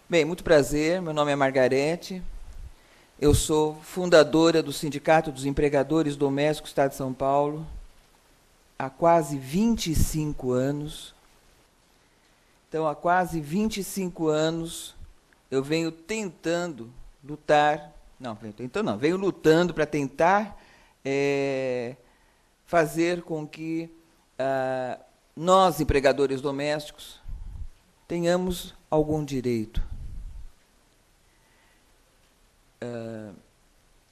Bem, muito prazer, meu nome é Margarete, eu sou fundadora do Sindicato dos Empregadores Domésticos do Estado de São Paulo há quase 25 anos. Então, há quase 25 anos eu venho tentando lutar, venho lutando para tentar fazer com que nós, empregadores domésticos, tenhamos algum direito.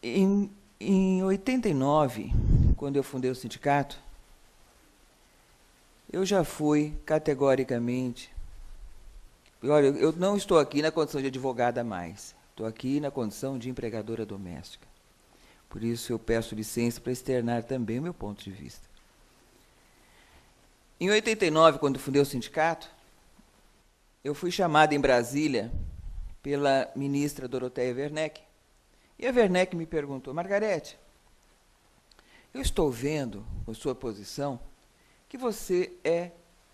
Em 89, quando eu fundei o sindicato, eu já fui categoricamente... Olha, eu não estou aqui na condição de advogada mais, estou aqui na condição de empregadora doméstica. Por isso eu peço licença para externar também o meu ponto de vista. Em 89, quando eu fundei o sindicato, eu fui chamada em Brasília pela ministra Dorothea Werneck. E a Werneck me perguntou: Margarete, eu estou vendo, com sua posição, que você é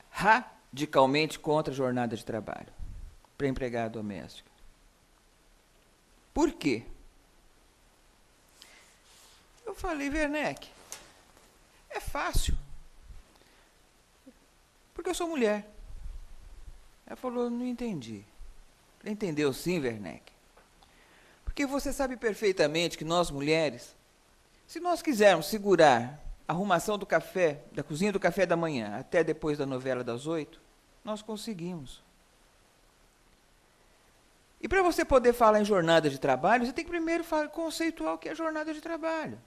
radicalmente contra a jornada de trabalho para empregada doméstica. Por quê? Eu falei: Werneck, é fácil. Porque eu sou mulher. Ela falou: não entendi. Entendeu sim, Werneck. Porque você sabe perfeitamente que nós, mulheres, se nós quisermos segurar a arrumação do café, da cozinha do café da manhã, até depois da novela das 8, nós conseguimos. E para você poder falar em jornada de trabalho, você tem que primeiro conceituar o que é jornada de trabalho.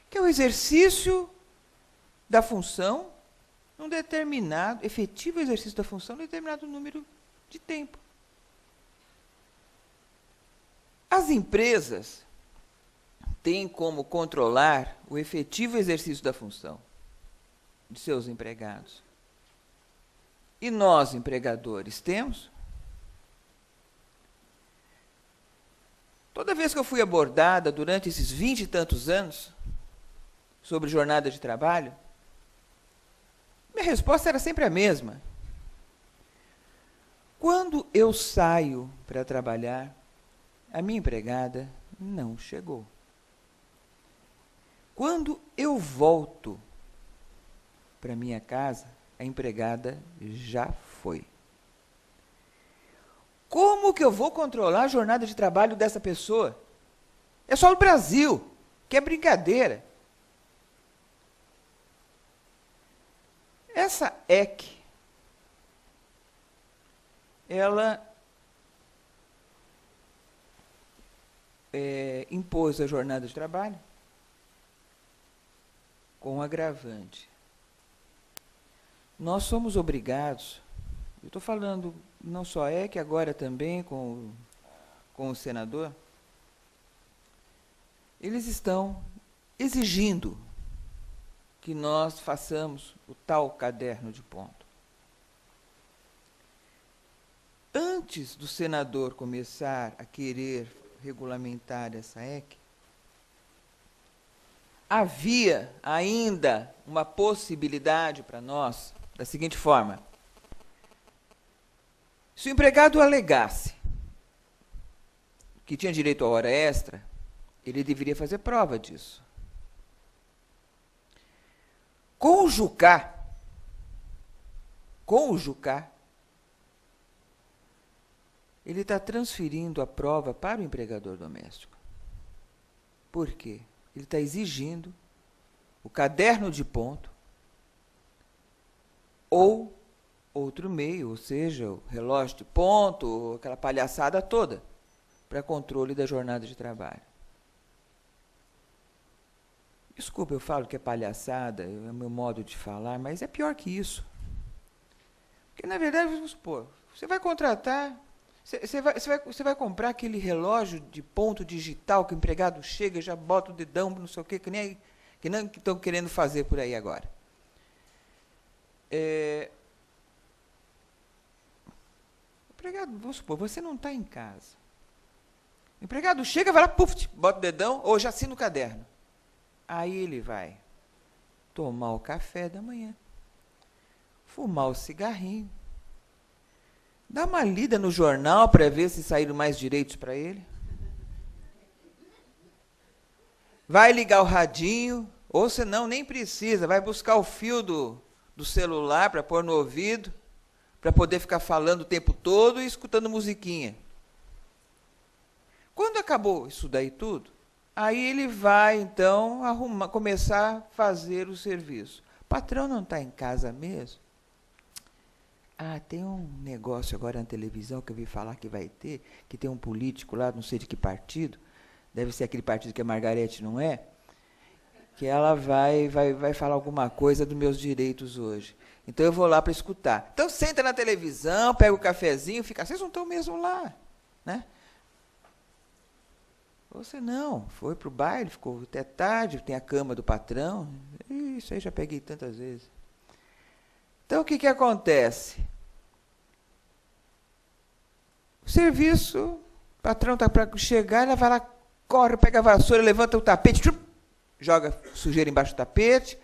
Que é o exercício da função, num determinado, efetivo exercício da função, num determinado número de tempo. As empresas têm como controlar o efetivo exercício da função de seus empregados. E nós, empregadores, temos? Toda vez que eu fui abordada durante esses 20 e tantos anos sobre jornada de trabalho, minha resposta era sempre a mesma. Quando eu saio para trabalhar, a minha empregada não chegou. Quando eu volto para minha casa, a empregada já foi. Como que eu vou controlar a jornada de trabalho dessa pessoa? É só no Brasil, que é brincadeira. Essa EC, ela impôs a jornada de trabalho com um agravante. Nós somos obrigados, eu estou falando não só EC, agora também com o senador, eles estão exigindo que nós façamos o tal caderno de ponto. Antes do senador começar a querer regulamentar essa EC, havia ainda uma possibilidade para nós, da seguinte forma: se o empregado alegasse que tinha direito à hora extra, ele deveria fazer prova disso. Com o Jucá, ele está transferindo a prova para o empregador doméstico. Por quê? Ele está exigindo o caderno de ponto ou outro meio, ou seja, o relógio de ponto, aquela palhaçada toda, para controle da jornada de trabalho. Desculpa, eu falo que é palhaçada, é o meu modo de falar, mas é pior que isso. Porque, na verdade, vamos supor, você vai contratar, você vai comprar aquele relógio de ponto digital que o empregado chega e já bota o dedão, não sei o quê, que nem estão querendo fazer por aí agora. Empregado, vamos supor, você não está em casa. O empregado chega, vai lá, puf, bota o dedão, ou já assina o caderno. Aí ele vai tomar o café da manhã, fumar o cigarrinho, Dá uma lida no jornal para ver se saíram mais direitos para ele. Vai ligar o radinho, ou senão nem precisa, vai buscar o fio do celular para pôr no ouvido, para poder ficar falando o tempo todo e escutando musiquinha. Quando acabou isso daí tudo, aí ele vai, então, começar a fazer o serviço. O patrão não está em casa mesmo? Ah, tem um negócio agora na televisão que eu vi falar que vai ter, que tem um político lá, não sei de que partido, deve ser aquele partido que a Margarete não é, que ela vai falar alguma coisa dos meus direitos hoje. Então eu vou lá para escutar. Então senta na televisão, pega o cafezinho, fica. Vocês não estão mesmo lá, né? Você não, foi para o baile, ficou até tarde, tem a cama do patrão. Isso aí já peguei tantas vezes. Então o que acontece? O serviço, o patrão está para chegar, ela vai lá, corre, pega a vassoura, levanta o tapete, joga sujeira embaixo do tapete,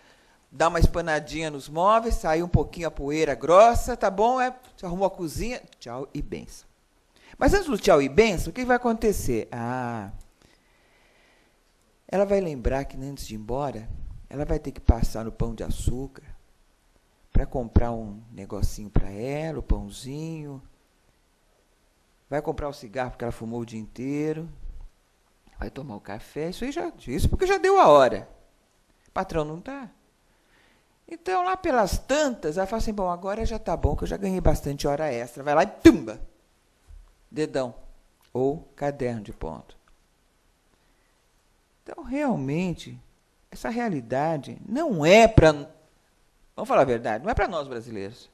dá uma espanadinha nos móveis, sai um pouquinho a poeira grossa, tá bom? Você arrumou a cozinha, tchau e benção. Mas antes do tchau e benção, o que vai acontecer? Ela vai lembrar que antes de ir embora, ela vai ter que passar no Pão de Açúcar para comprar um negocinho para ela, o pãozinho. Vai comprar o cigarro porque ela fumou o dia inteiro. Vai tomar o café. Isso porque já deu a hora. O patrão não está. Então, lá pelas tantas, ela fala assim, bom, agora já está bom, que eu já ganhei bastante hora extra. Vai lá e tumba! Dedão. Ou caderno de ponto. Então, realmente, essa realidade não é para... Vamos falar a verdade, não é para nós brasileiros.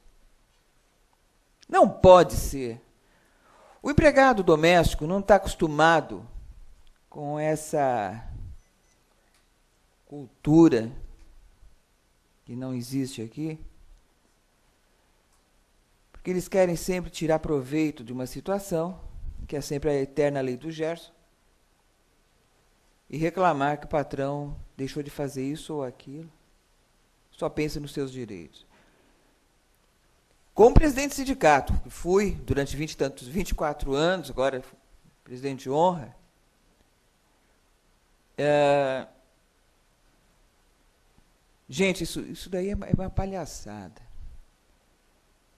Não pode ser. O empregado doméstico não está acostumado com essa cultura que não existe aqui, porque eles querem sempre tirar proveito de uma situação, que é sempre a eterna lei do Gerson, e reclamar que o patrão deixou de fazer isso ou aquilo, só pensa nos seus direitos. Como presidente do sindicato, que fui durante 24 anos, agora presidente de honra, gente, isso daí é uma palhaçada.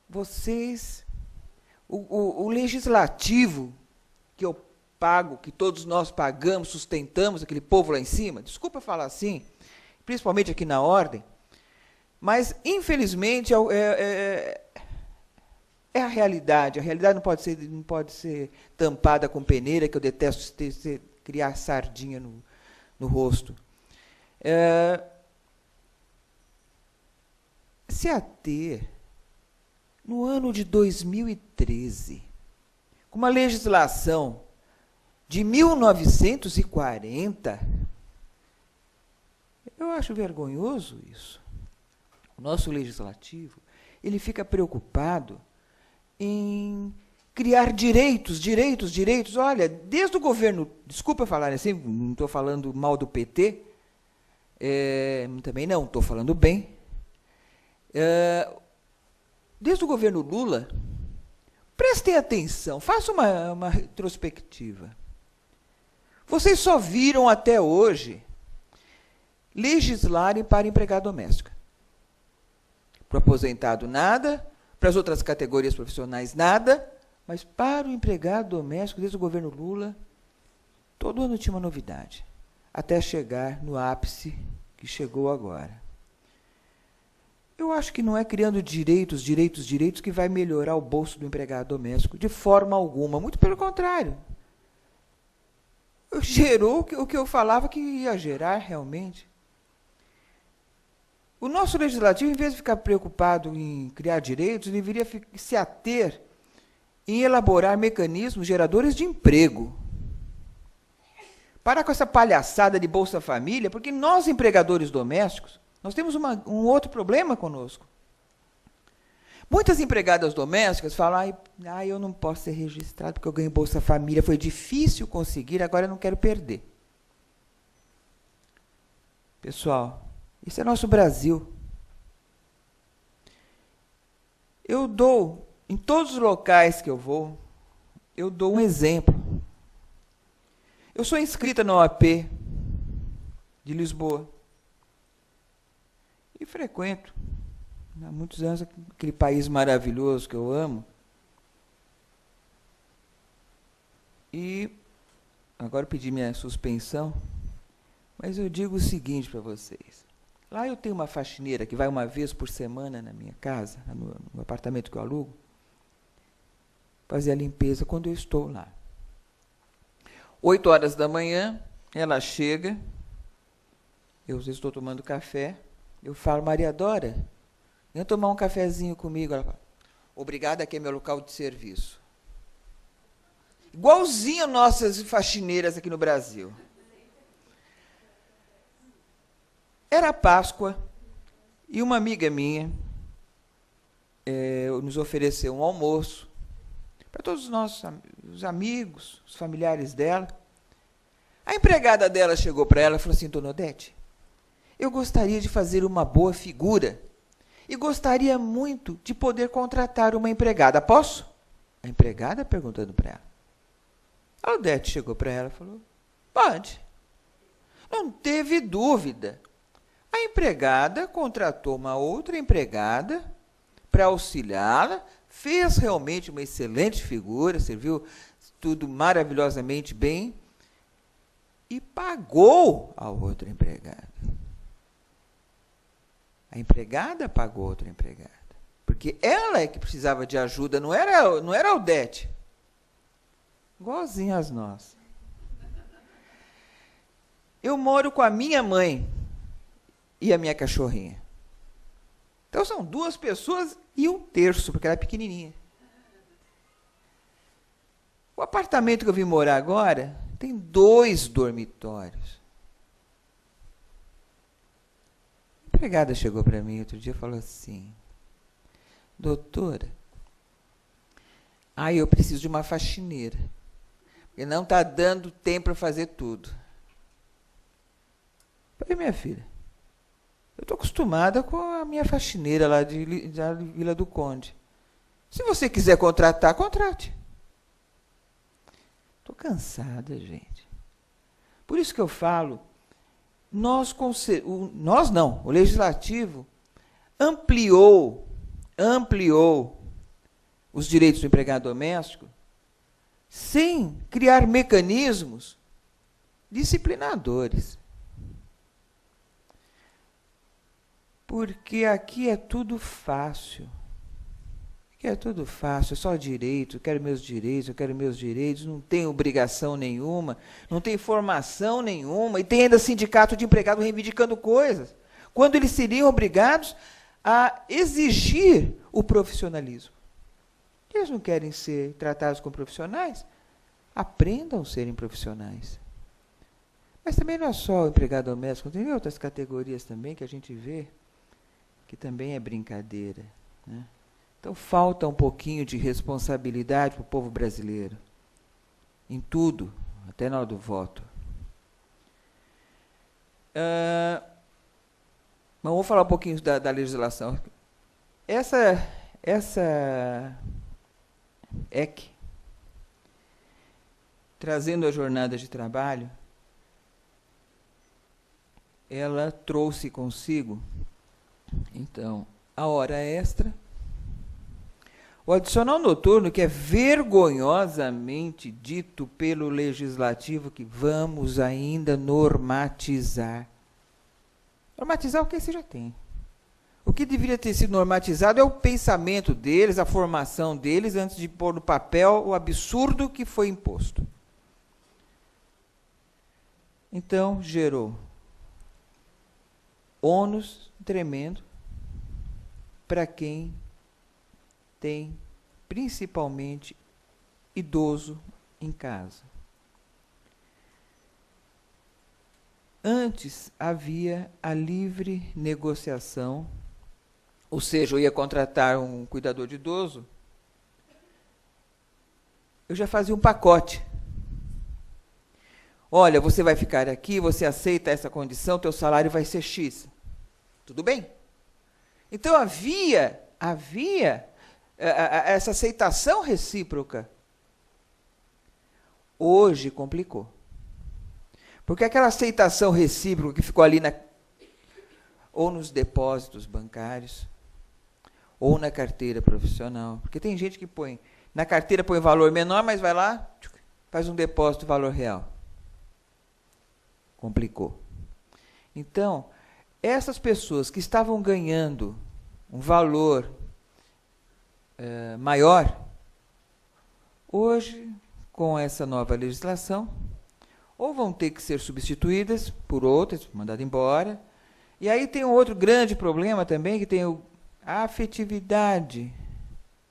Vocês, o legislativo que eu pago, que todos nós pagamos, sustentamos aquele povo lá em cima, desculpa falar assim, principalmente aqui na ordem, mas, infelizmente, é a realidade. A realidade não pode ser tampada com peneira, que eu detesto criar sardinha no rosto. Se ater, no ano de 2013, com uma legislação de 1940, eu acho vergonhoso isso. O nosso legislativo, ele fica preocupado em criar direitos. Olha, desde o governo, desculpa falar assim, não estou falando mal do PT, também não, estou falando bem. Desde o governo Lula, prestem atenção, façam uma retrospectiva. Vocês só viram até hoje legislarem para empregada doméstica. Para o aposentado, nada. Para as outras categorias profissionais, nada. Mas para o empregado doméstico, desde o governo Lula, todo ano tinha uma novidade. Até chegar no ápice que chegou agora. Eu acho que não é criando direitos que vai melhorar o bolso do empregado doméstico, de forma alguma. Muito pelo contrário. Gerou o que eu falava que ia gerar realmente. O nosso legislativo, em vez de ficar preocupado em criar direitos, deveria se ater em elaborar mecanismos geradores de emprego. Parar com essa palhaçada de Bolsa Família, porque nós, empregadores domésticos, nós temos um outro problema conosco. Muitas empregadas domésticas falam, eu não posso ser registrado porque eu ganho Bolsa Família, foi difícil conseguir, agora eu não quero perder. Pessoal, isso é nosso Brasil. Eu dou Em todos os locais que eu vou, eu dou um exemplo. Eu sou inscrita na OAP de Lisboa e frequento há muitos anos aquele país maravilhoso que eu amo. E agora eu pedi minha suspensão, mas eu digo o seguinte para vocês. Lá eu tenho uma faxineira que vai uma vez por semana na minha casa, no apartamento que eu alugo, fazer a limpeza quando eu estou lá. 8 horas da manhã, ela chega, eu estou tomando café, eu falo, Maria Dora, vem tomar um cafezinho comigo. Ela fala, obrigada, aqui é meu local de serviço. Igualzinho nossas faxineiras aqui no Brasil. Era Páscoa e uma amiga minha nos ofereceu um almoço para todos os nossos os amigos, os familiares dela. A empregada dela chegou para ela e falou assim, Dona Odete, eu gostaria de fazer uma boa figura e gostaria muito de poder contratar uma empregada. Posso? A empregada perguntando para ela. A Odete chegou para ela e falou, pode. Não teve dúvida. A empregada contratou uma outra empregada para auxiliá-la, fez realmente uma excelente figura, serviu tudo maravilhosamente bem e pagou a outra empregada. A empregada pagou a outra empregada, porque ela é que precisava de ajuda, não era a Odete. Igualzinho as nossas. Eu moro com a minha mãe e a minha cachorrinha. Então são 2 pessoas e 1/3, porque ela é pequenininha. O apartamento que eu vim morar agora tem 2 dormitórios. A empregada chegou para mim outro dia e falou assim, doutora, eu preciso de uma faxineira, porque não está dando tempo para fazer tudo. Eu falei, minha filha, eu estou acostumada com a minha faxineira lá da Vila do Conde. Se você quiser contratar, contrate. Estou cansada, gente. Por isso que eu falo, o Legislativo ampliou os direitos do empregado doméstico sem criar mecanismos disciplinadores. Porque aqui é tudo fácil. Aqui é tudo fácil, é só direito, eu quero meus direitos, não tem obrigação nenhuma, não tem formação nenhuma, e tem ainda sindicato de empregados reivindicando coisas, quando eles seriam obrigados a exigir o profissionalismo. Eles não querem ser tratados como profissionais? Aprendam a serem profissionais. Mas também não é só o empregado doméstico, tem outras categorias também que a gente vê, que também é brincadeira, né? Então, falta um pouquinho de responsabilidade para o povo brasileiro, em tudo, até na hora do voto. Mas vamos falar um pouquinho da legislação. Essa EC, trazendo a jornada de trabalho, ela trouxe consigo, então, a hora extra, o adicional noturno, que é vergonhosamente dito pelo Legislativo que vamos ainda normatizar. Normatizar o que você já tem. O que deveria ter sido normatizado é o pensamento deles, a formação deles, antes de pôr no papel o absurdo que foi imposto. Então, gerou ônus tremendo para quem tem, principalmente, idoso em casa. Antes havia a livre negociação, ou seja, eu ia contratar um cuidador de idoso, eu já fazia um pacote. Olha, você vai ficar aqui, você aceita essa condição, teu salário vai ser X. Tudo bem? Então havia essa aceitação recíproca, hoje complicou. Porque aquela aceitação recíproca que ficou ali ou nos depósitos bancários, ou na carteira profissional. Porque tem gente que na carteira põe valor menor, mas vai lá, faz um depósito valor real. Complicou. Então, essas pessoas que estavam ganhando um valor maior, hoje, com essa nova legislação, ou vão ter que ser substituídas por outras, mandadas embora. E aí tem um outro grande problema também, que tem a afetividade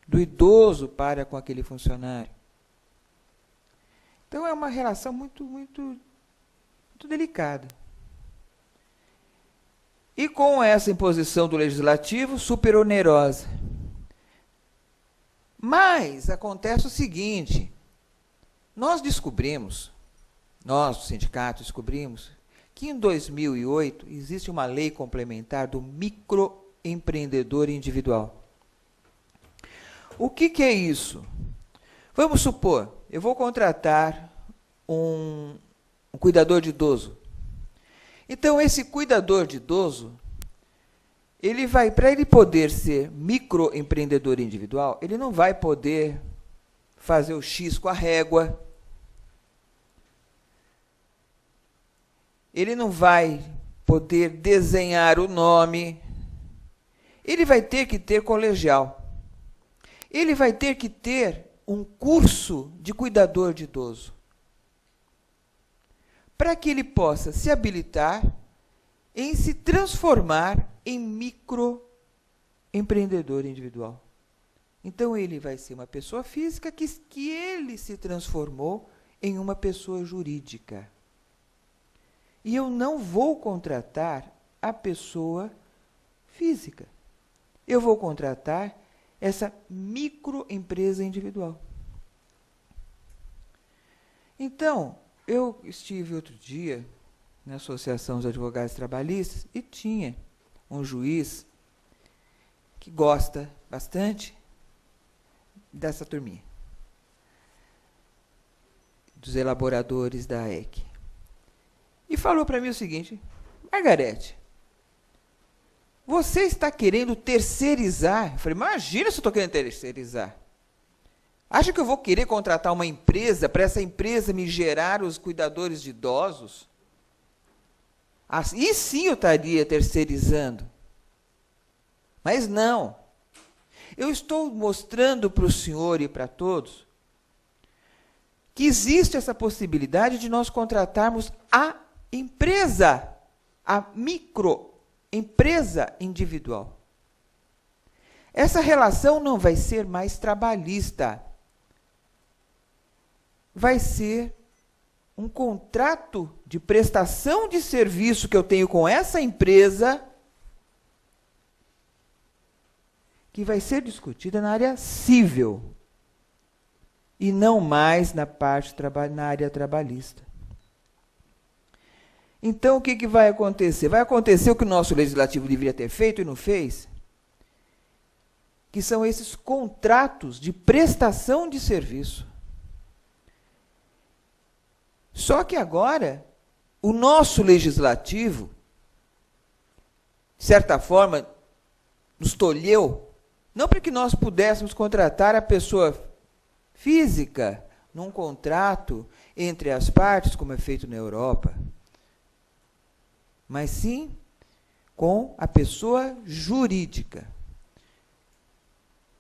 do idoso para com aquele funcionário. Então é uma relação muito, muito, muito delicada. E com essa imposição do legislativo, super onerosa. Mas acontece o seguinte, nós do sindicato descobrimos, que em 2008 existe uma lei complementar do microempreendedor individual. O que é isso? Vamos supor, eu vou contratar um cuidador de idoso. Então, esse cuidador de idoso, para ele poder ser microempreendedor individual, ele não vai poder fazer o X com a régua, ele não vai poder desenhar o nome, ele vai ter que ter colegial, ele vai ter que ter um curso de cuidador de idoso, para que ele possa se habilitar em se transformar em microempreendedor individual. Então, ele vai ser uma pessoa física que ele se transformou em uma pessoa jurídica. E eu não vou contratar a pessoa física. Eu vou contratar essa microempresa individual. Então, eu estive outro dia na Associação dos Advogados Trabalhistas e tinha um juiz que gosta bastante dessa turminha, dos elaboradores da AEC. E falou para mim o seguinte: Margarete, você está querendo terceirizar? Eu falei, imagina se eu estou querendo terceirizar. Acha que eu vou querer contratar uma empresa para essa empresa me gerar os cuidadores de idosos? E sim eu estaria terceirizando. Mas não. Eu estou mostrando para o senhor e para todos que existe essa possibilidade de nós contratarmos a empresa, a microempresa individual. Essa relação não vai ser mais trabalhista. Vai ser um contrato de prestação de serviço que eu tenho com essa empresa, que vai ser discutida na área civil e não mais na área trabalhista. Então, o que vai acontecer? Vai acontecer o que o nosso legislativo deveria ter feito e não fez, que são esses contratos de prestação de serviço. Só que agora, o nosso legislativo, de certa forma, nos tolheu, não para que nós pudéssemos contratar a pessoa física num contrato entre as partes, como é feito na Europa, mas sim com a pessoa jurídica.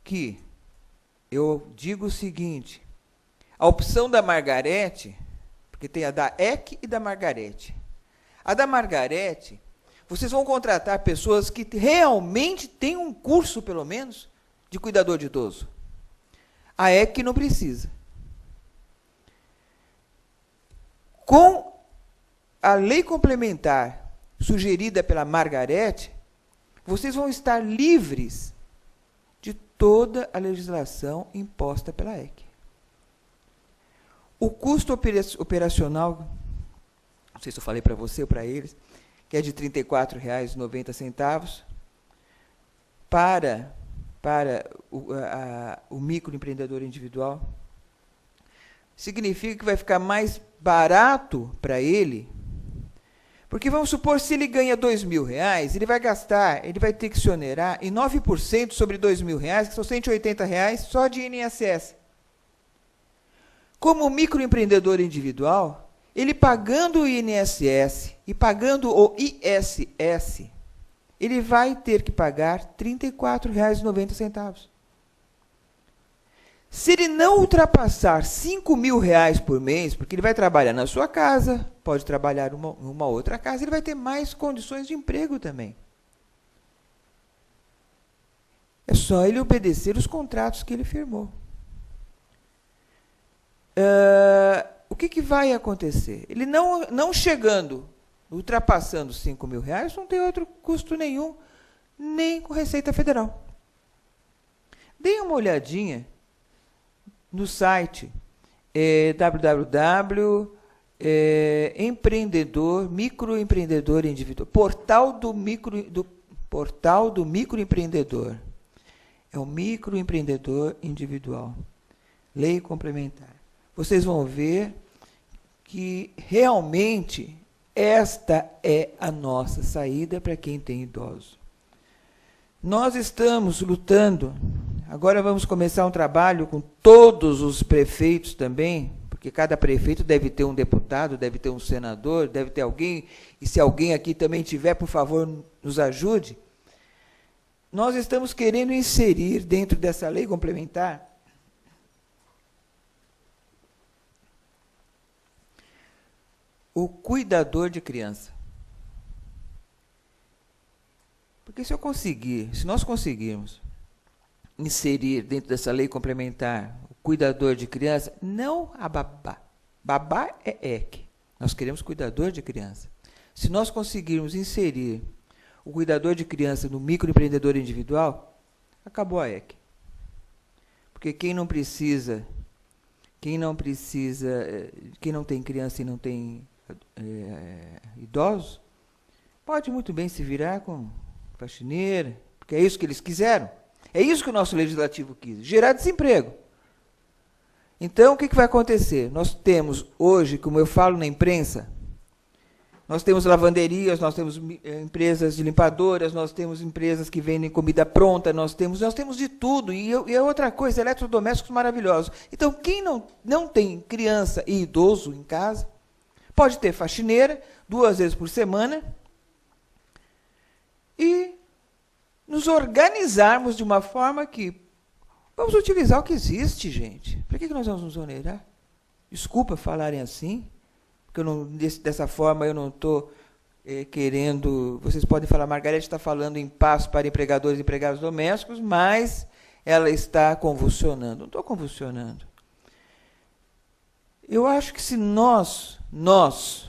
Que eu digo o seguinte, a opção da Margarete, porque tem a da EC e da Margarete. A da Margarete, vocês vão contratar pessoas que realmente têm um curso, pelo menos, de cuidador de idoso. A EC não precisa. Com a lei complementar sugerida pela Margarete, vocês vão estar livres de toda a legislação imposta pela EC. O custo operacional, não sei se eu falei para você ou para eles, que é de R$ 34,90 para para o microempreendedor individual, significa que vai ficar mais barato para ele, porque vamos supor, se ele ganha R$2.000, ele vai gastar, ele vai ter que se onerar em 9% sobre R$2.000, que são R$180 só de INSS. Como microempreendedor individual, ele pagando o INSS e pagando o ISS, ele vai ter que pagar R$ 34,90. Se ele não ultrapassar R$5.000 por mês, porque ele vai trabalhar na sua casa, pode trabalhar em uma outra casa, ele vai ter mais condições de emprego também. É só ele obedecer os contratos que ele firmou. O que vai acontecer? Ele não chegando, ultrapassando os R$5.000, não tem outro custo nenhum, nem com Receita Federal. Deem uma olhadinha no site microempreendedor individual, portal do microempreendedor. É o microempreendedor individual. Lei complementar. Vocês vão ver que realmente esta é a nossa saída para quem tem idoso. Nós estamos lutando. Agora vamos começar um trabalho com todos os prefeitos também, porque cada prefeito deve ter um deputado, deve ter um senador, deve ter alguém, e se alguém aqui também tiver, por favor, nos ajude. Nós estamos querendo inserir dentro dessa lei complementar o cuidador de criança. Porque se nós conseguirmos inserir dentro dessa lei complementar o cuidador de criança, não a babá. Babá é EC. Nós queremos cuidador de criança. Se nós conseguirmos inserir o cuidador de criança no microempreendedor individual, acabou a EC. Porque quem não tem criança e não tem idosos, pode muito bem se virar com faxineira, porque é isso que eles quiseram. É isso que o nosso legislativo quis, gerar desemprego. Então, o que vai acontecer? Nós temos hoje, como eu falo na imprensa, nós temos lavanderias, nós temos empresas de limpadoras, nós temos empresas que vendem comida pronta, nós temos de tudo. E é outra coisa, eletrodomésticos maravilhosos. Então, quem não tem criança e idoso em casa, pode ter faxineira 2 vezes por semana e nos organizarmos de uma forma que vamos utilizar o que existe, gente. Para que nós vamos nos onerar? Desculpa falarem assim, porque dessa forma eu não estou querendo... Vocês podem falar, Margarete está falando em paz para empregadores e empregados domésticos, mas ela está convulsionando. Não estou convulsionando. Eu acho que se nós nos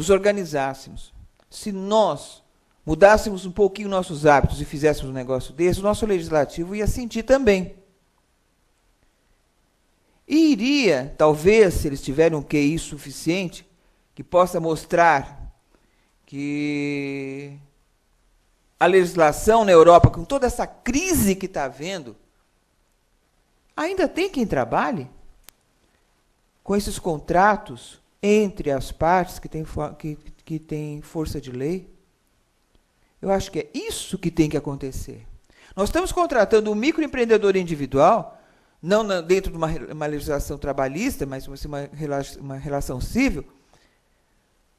organizássemos, se nós mudássemos um pouquinho nossos hábitos e fizéssemos um negócio desse, o nosso legislativo ia sentir também. E iria, talvez, se eles tiverem um QI suficiente, que possa mostrar que a legislação na Europa, com toda essa crise que está havendo, ainda tem quem trabalhe com esses contratos entre as partes que têm força de lei. Eu acho que é isso que tem que acontecer. Nós estamos contratando um microempreendedor individual, não dentro de uma legislação trabalhista, mas uma relação civil,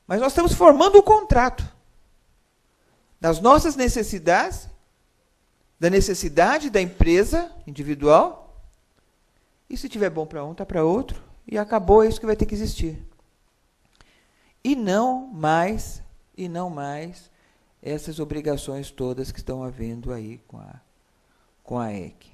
mas nós estamos formando o contrato das nossas necessidades, da necessidade da empresa individual, e se tiver bom para um, está para outro, e acabou, é isso que vai ter que existir. E não mais essas obrigações todas que estão havendo aí com a EC.